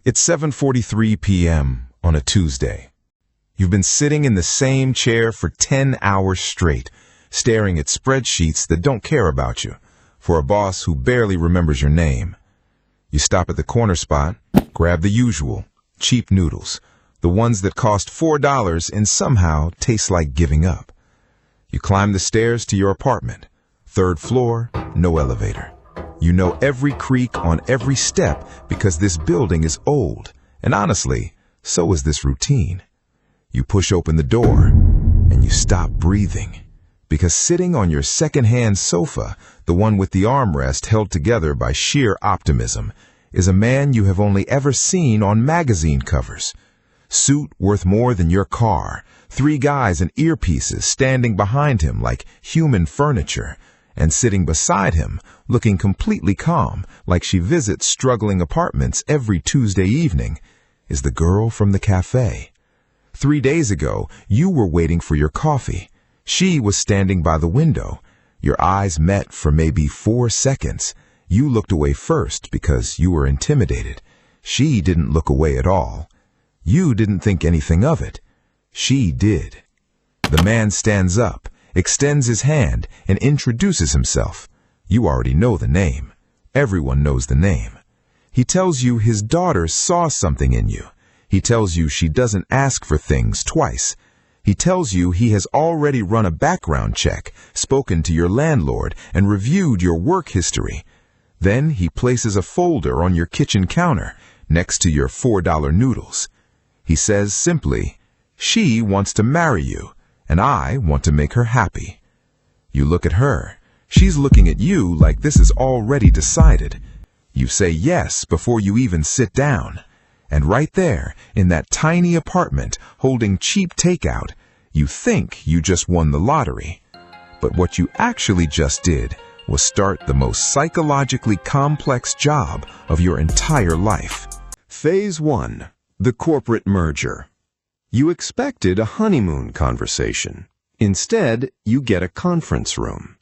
It's 7:43 p.m. on a Tuesday. You've been sitting in the same chair for 10 hours straight, staring at spreadsheets that don't care about you, for a boss who barely remembers your name. You stop at the corner spot, grab the usual, cheap noodles, the ones that cost $4 and somehow taste like giving up. You climb the stairs to your apartment. 3rd floor, no elevator. You know every creak on every step because this building is old, and honestly, so is this routine. You push open the door, and you stop breathing, because sitting on your second-hand sofa, the one with the armrest held together by sheer optimism, is a man you have only ever seen on magazine covers. Suit worth more than your car, 3 guys in earpieces standing behind him like human furniture, and sitting beside him, looking completely calm, like she visits struggling apartments every Tuesday evening, is the girl from the cafe. 3 days ago, you were waiting for your coffee. She was standing by the window. Your eyes met for maybe 4 seconds. You looked away first because you were intimidated. She didn't look away at all. You didn't think anything of it. She did. The man stands up, extends his hand, and introduces himself. You already know the name. Everyone knows the name. He tells you his daughter saw something in you. He tells you she doesn't ask for things twice. He tells you he has already run a background check, spoken to your landlord, and reviewed your work history. Then he places a folder on your kitchen counter next to your $4 noodles. He says simply, "She wants to marry you, and I want to make her happy." You look at her. She's looking at you like this is already decided. You say yes before you even sit down. And right there, in that tiny apartment holding cheap takeout, you think you just won the lottery. But what you actually just did was start the most psychologically complex job of your entire life. Phase 1. The corporate merger. You expected a honeymoon conversation. Instead, you get a conference room.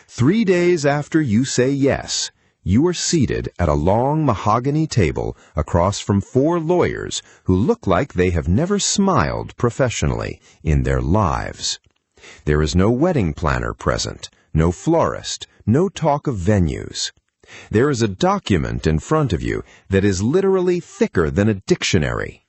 3 days after you say yes, you are seated at a long mahogany table across from 4 lawyers who look like they have never smiled professionally in their lives. There is no wedding planner present, no florist, no talk of venues. There is a document in front of you that is literally thicker than a dictionary.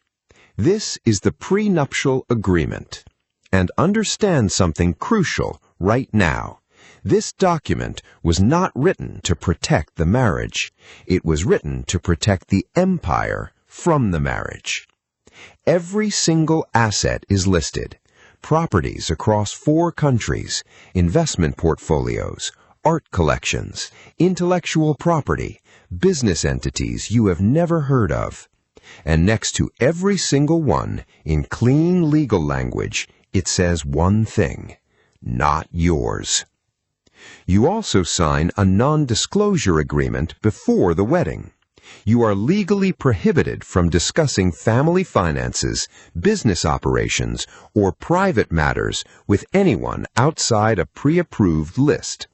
This is the prenuptial agreement. And understand something crucial right now. This document was not written to protect the marriage. It was written to protect the empire from the marriage. Every single asset is listed. Properties across 4 countries, investment portfolios, art collections, intellectual property, business entities you have never heard of. And next to every single one, in clean legal language, it says one thing: not yours. You also sign a non-disclosure agreement before the wedding. You are legally prohibited from discussing family finances, business operations, or private matters with anyone outside a pre-approved list.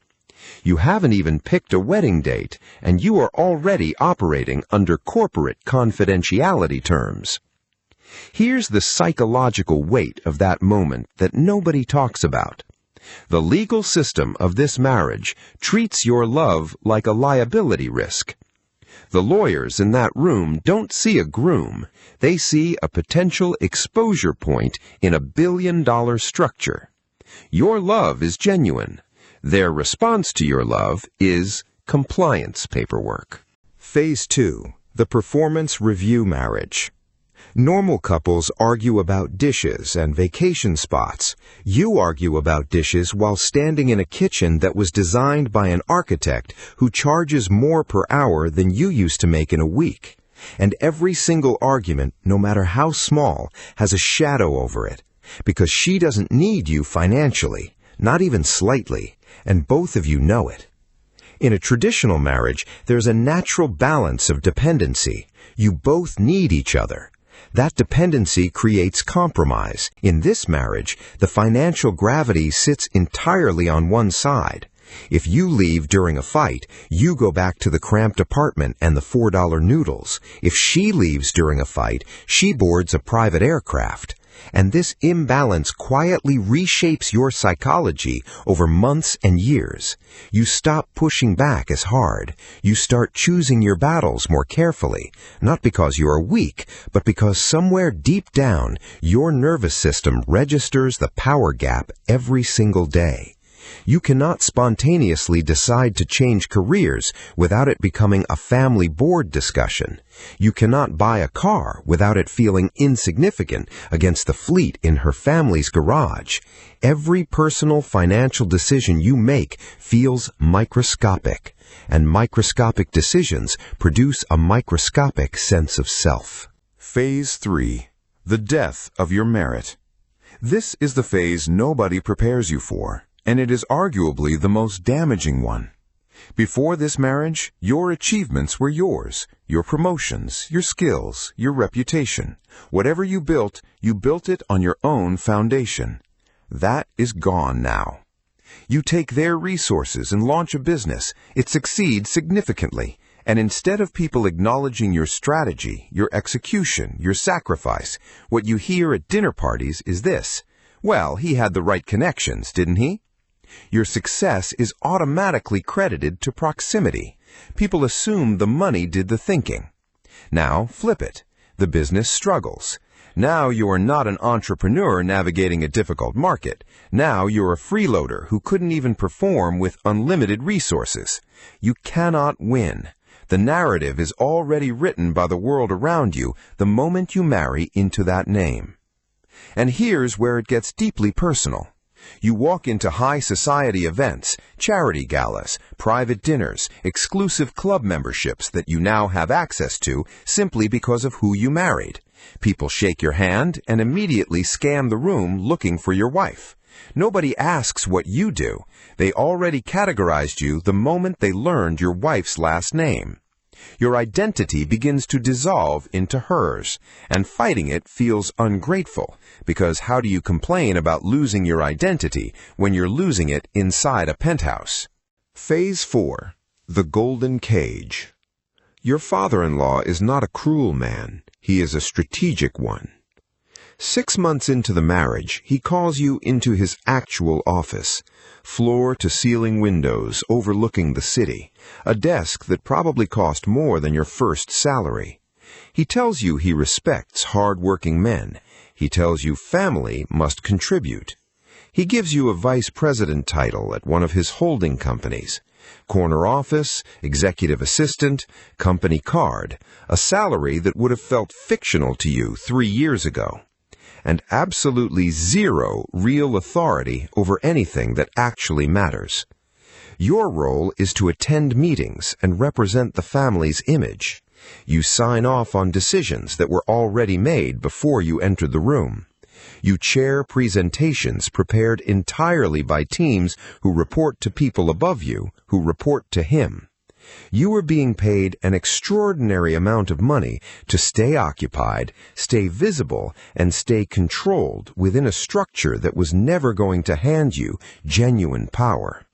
You haven't even picked a wedding date, and you are already operating under corporate confidentiality terms. Here's the psychological weight of that moment that nobody talks about. The legal system of this marriage treats your love like a liability risk. The lawyers in that room don't see a groom. They see a potential exposure point in a billion-dollar structure. Your love is genuine. Their response to your love is compliance paperwork. Phase 2. The performance review marriage. Normal couples argue about dishes and vacation spots. You argue about dishes while standing in a kitchen that was designed by an architect who charges more per hour than you used to make in a week. And every single argument, no matter how small, has a shadow over it, because she doesn't need you financially, not even slightly, and both of you know it. In a traditional marriage, there's a natural balance of dependency. You both need each other. That dependency creates compromise. In this marriage, the financial gravity sits entirely on one side. If you leave during a fight, you go back to the cramped apartment and the $4 noodles. If she leaves during a fight, she boards a private aircraft. And this imbalance quietly reshapes your psychology over months and years. You stop pushing back as hard. You start choosing your battles more carefully, not because you are weak, but because somewhere deep down, your nervous system registers the power gap every single day. You cannot spontaneously decide to change careers without it becoming a family board discussion. You cannot buy a car without it feeling insignificant against the fleet in her family's garage. Every personal financial decision you make feels microscopic, and microscopic decisions produce a microscopic sense of self. Phase 3. The death of your merit. This is the phase nobody prepares you for, and it is arguably the most damaging one. Before this marriage, your achievements were yours, your promotions, your skills, your reputation. Whatever you built it on your own foundation. That is gone now. You take their resources and launch a business. It succeeds significantly. And instead of people acknowledging your strategy, your execution, your sacrifice, what you hear at dinner parties is this: well, he had the right connections, didn't he? Your success is automatically credited to proximity. People assume the money did the thinking. Now, flip it. The business struggles. Now you are not an entrepreneur navigating a difficult market. Now you're a freeloader who couldn't even perform with unlimited resources. You cannot win. The narrative is already written by the world around you the moment you marry into that name. And here's where it gets deeply personal. You walk into high society events, charity galas, private dinners, exclusive club memberships that you now have access to simply because of who you married. People shake your hand and immediately scan the room looking for your wife. Nobody asks what you do. They already categorized you the moment they learned your wife's last name. Your identity begins to dissolve into hers, and fighting it feels ungrateful, because how do you complain about losing your identity when you're losing it inside a penthouse? Phase 4. The Golden Cage. Your father-in-law is not a cruel man. He is a strategic one. 6 months into the marriage, he calls you into his actual office. Floor-to-ceiling windows overlooking the city. A desk that probably cost more than your first salary. He tells you he respects hard-working men. He tells you family must contribute. He gives you a vice president title at one of his holding companies. Corner office, executive assistant, company card. A salary that would have felt fictional to you 3 years ago. And absolutely zero real authority over anything that actually matters. Your role is to attend meetings and represent the family's image. You sign off on decisions that were already made before you entered the room. You chair presentations prepared entirely by teams who report to people above you, who report to him. You are being paid an extraordinary amount of money to stay occupied, stay visible, and stay controlled within a structure that was never going to hand you genuine power.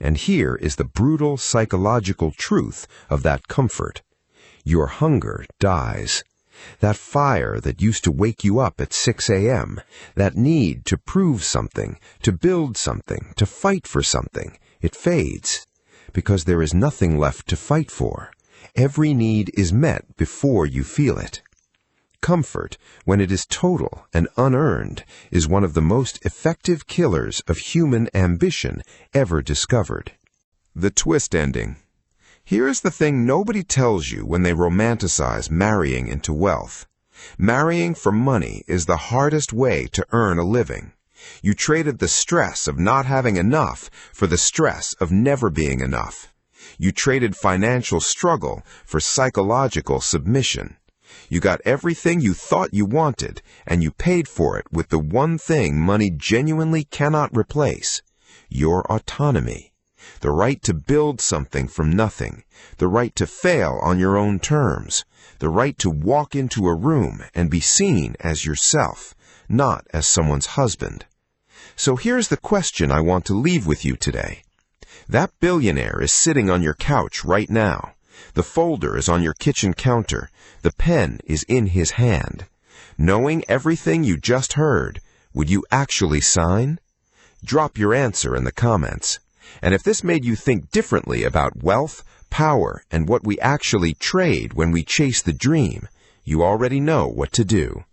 And here is the brutal psychological truth of that comfort. Your hunger dies. That fire that used to wake you up at 6 a.m., that need to prove something, to build something, to fight for something, it fades. Because there is nothing left to fight for. Every need is met before you feel it. Comfort, when it is total and unearned, is one of the most effective killers of human ambition ever discovered. The twist ending. Here is the thing nobody tells you when they romanticize marrying into wealth. Marrying for money is the hardest way to earn a living. You traded the stress of not having enough for the stress of never being enough. You traded financial struggle for psychological submission. You got everything you thought you wanted, and you paid for it with the one thing money genuinely cannot replace: your autonomy. The right to build something from nothing. The right to fail on your own terms. The right to walk into a room and be seen as yourself, not as someone's husband. So here's the question I want to leave with you today. That billionaire is sitting on your couch right now. The folder is on your kitchen counter. The pen is in his hand. Knowing everything you just heard, would you actually sign? Drop your answer in the comments. And if this made you think differently about wealth, power, and what we actually trade when we chase the dream, you already know what to do.